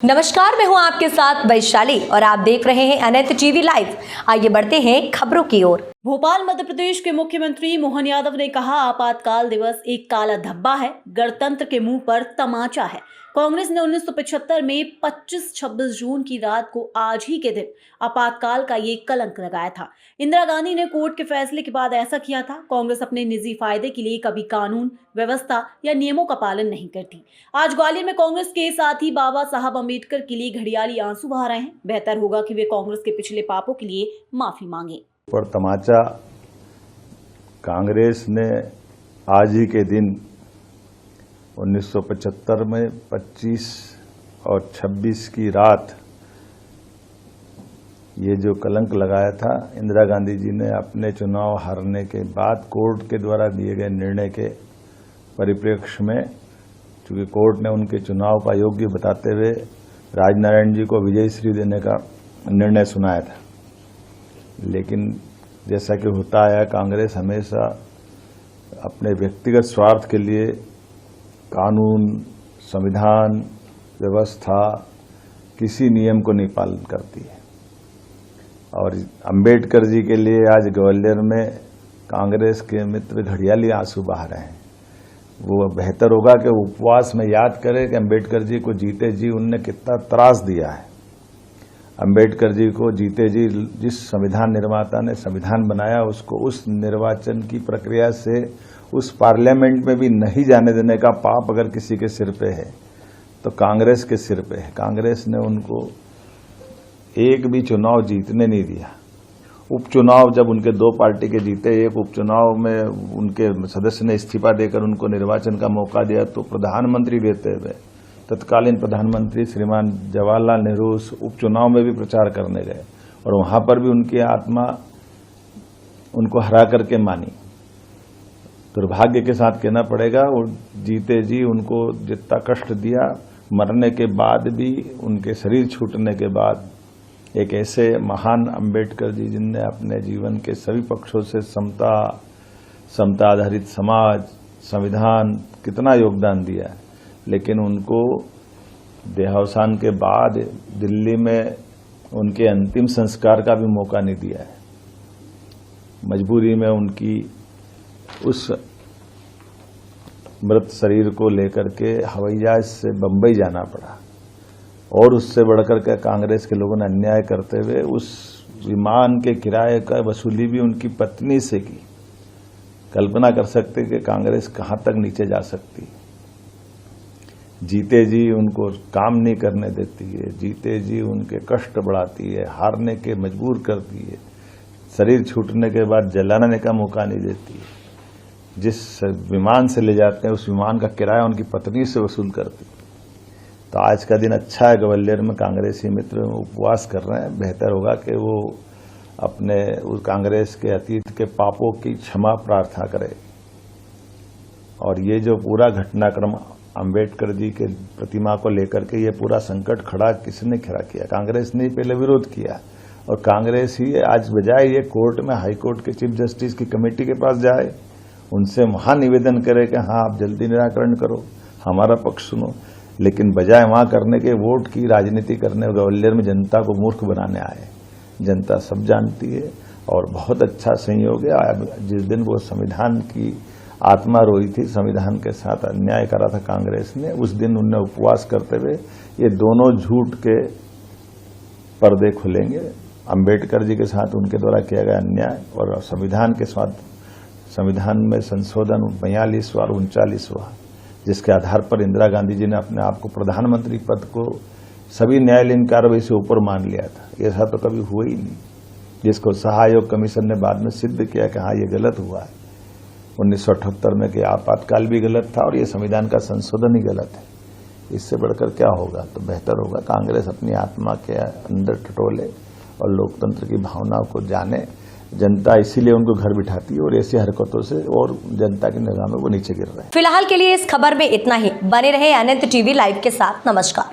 नमस्कार, मैं हूं आपके साथ वैशाली और आप देख रहे हैं अनंत टीवी लाइव। आइए बढ़ते हैं खबरों की ओर। भोपाल मध्य प्रदेश के मुख्यमंत्री मोहन यादव ने कहा, आपातकाल दिवस एक काला धब्बा है, गणतंत्र के मुंह पर तमाचा है। कांग्रेस ने 1975 में 25-26 जून की रात को आज ही के दिन आपातकाल का ये कलंक लगाया था। इंदिरा गांधी ने कोर्ट के फैसले के बाद ऐसा किया था। कांग्रेस अपने निजी फायदे के लिए कभी कानून व्यवस्था या नियमों का पालन नहीं करती। आज ग्वालियर में कांग्रेस के साथी बाबा साहब अम्बेडकर के लिए घड़ियाली आंसू बहा रहे हैं। बेहतर होगा कि वे कांग्रेस के पिछले पापों के लिए माफी मांगे। पर तमाचा कांग्रेस ने आज ही के दिन 1975 में 25 और 26 की रात ये जो कलंक लगाया था, इंदिरा गांधी जी ने अपने चुनाव हारने के बाद कोर्ट के द्वारा दिए गए निर्णय के परिप्रेक्ष्य में, चूंकि कोर्ट ने उनके चुनाव को अयोग्य बताते हुए राजनारायण जी को विजयी श्री देने का निर्णय सुनाया था। लेकिन जैसा कि होता आया, कांग्रेस हमेशा अपने व्यक्तिगत स्वार्थ के लिए कानून, संविधान, व्यवस्था, किसी नियम को नहीं पालन करती है। और अंबेडकर जी के लिए आज ग्वालियर में कांग्रेस के मित्र घड़ियाली आंसू बहा रहे हैं। वो बेहतर होगा कि उपवास में याद करें कि अंबेडकर जी को जीते जी उनने कितना त्रास दिया है। अंबेडकर जी को जीते जी जिस संविधान निर्माता ने संविधान बनाया, उसको उस निर्वाचन की प्रक्रिया से उस पार्लियामेंट में भी नहीं जाने देने का पाप अगर किसी के सिर पे है तो कांग्रेस के सिर पे है। कांग्रेस ने उनको एक भी चुनाव जीतने नहीं दिया। उपचुनाव जब उनके दो पार्टी के जीते, एक उपचुनाव में उनके सदस्य ने इस्तीफा देकर उनको निर्वाचन का मौका दिया, तो प्रधानमंत्री रहते हुए तत्कालीन प्रधानमंत्री श्रीमान जवाहरलाल नेहरू उस उपचुनाव में भी प्रचार करने गए और वहां पर भी उनकी आत्मा उनको हरा करके मानी। दुर्भाग्य के साथ कहना पड़ेगा, वो जीते जी उनको जितना कष्ट दिया, मरने के बाद भी, उनके शरीर छूटने के बाद, एक ऐसे महान अंबेडकर जी जिनने अपने जीवन के सभी पक्षों से समता आधारित समाज, संविधान, कितना योगदान दिया है, लेकिन उनको देहावसान के बाद दिल्ली में उनके अंतिम संस्कार का भी मौका नहीं दिया है। मजबूरी में उनकी उस मृत शरीर को लेकर के हवाई जहाज से बंबई जाना पड़ा और उससे बढ़कर के कांग्रेस के लोगों ने अन्याय करते हुए उस विमान के किराए का वसूली भी उनकी पत्नी से की। कल्पना कर सकते कि कांग्रेस कहां तक नीचे जा सकती। जीते जी उनको काम नहीं करने देती है, जीते जी उनके कष्ट बढ़ाती है, हारने के मजबूर करती है, शरीर छूटने के बाद जलाने का मौका नहीं देती है। जिस विमान से ले जाते हैं उस विमान का किराया उनकी पत्नी से वसूल करती। तो आज का दिन अच्छा है, ग्वालियर में कांग्रेसी मित्र उपवास कर रहे हैं। बेहतर होगा कि वो अपने उस कांग्रेस के अतीत के पापों की क्षमा प्रार्थना करें। और ये जो पूरा घटनाक्रम अंबेडकर जी के प्रतिमा को लेकर के ये पूरा संकट खड़ा किसने खड़ा किया? कांग्रेस ने पहले विरोध किया और कांग्रेस ही आज बजाय ये कोर्ट में, हाई कोर्ट के चीफ जस्टिस की कमेटी के पास जाए, उनसे वहां निवेदन करे कि हाँ आप जल्दी निराकरण करो, हमारा पक्ष सुनो, लेकिन बजाय वहां करने के वोट की राजनीति करने, ग्वालियर में जनता को मूर्ख बनाने आए। जनता सब जानती है और बहुत अच्छा संयोग है। जिस दिन वो संविधान की आत्मा रोई थी, संविधान के साथ अन्याय करा था कांग्रेस ने, उस दिन उन्हें उपवास करते हुए ये दोनों झूठ के पर्दे खुलेंगे। अंबेडकर जी के साथ उनके द्वारा किया गया अन्याय और संविधान के साथ, संविधान में संशोधन 42वां और 39वां, जिसके आधार पर इंदिरा गांधी जी ने अपने आप को प्रधानमंत्री पद को सभी न्यायालयीन कार्रवाई से ऊपर मान लिया था। ऐसा तो कभी हुआ ही नहीं, जिसको सहायोग कमीशन ने बाद में सिद्ध किया कि हाँ ये गलत हुआ है। 1978 में कि आपातकाल भी गलत था और ये संविधान का संशोधन ही गलत है। इससे बढ़कर क्या होगा? तो बेहतर होगा कांग्रेस अपनी आत्मा के अंदर टटोले और लोकतंत्र की भावना को जाने। जनता इसीलिए उनको घर बिठाती है और ऐसी हरकतों से और जनता की निगाह में वो नीचे गिर रहे हैं। फिलहाल के लिए इस खबर में इतना ही। बने रहे अनंत टीवी लाइव के साथ। नमस्कार।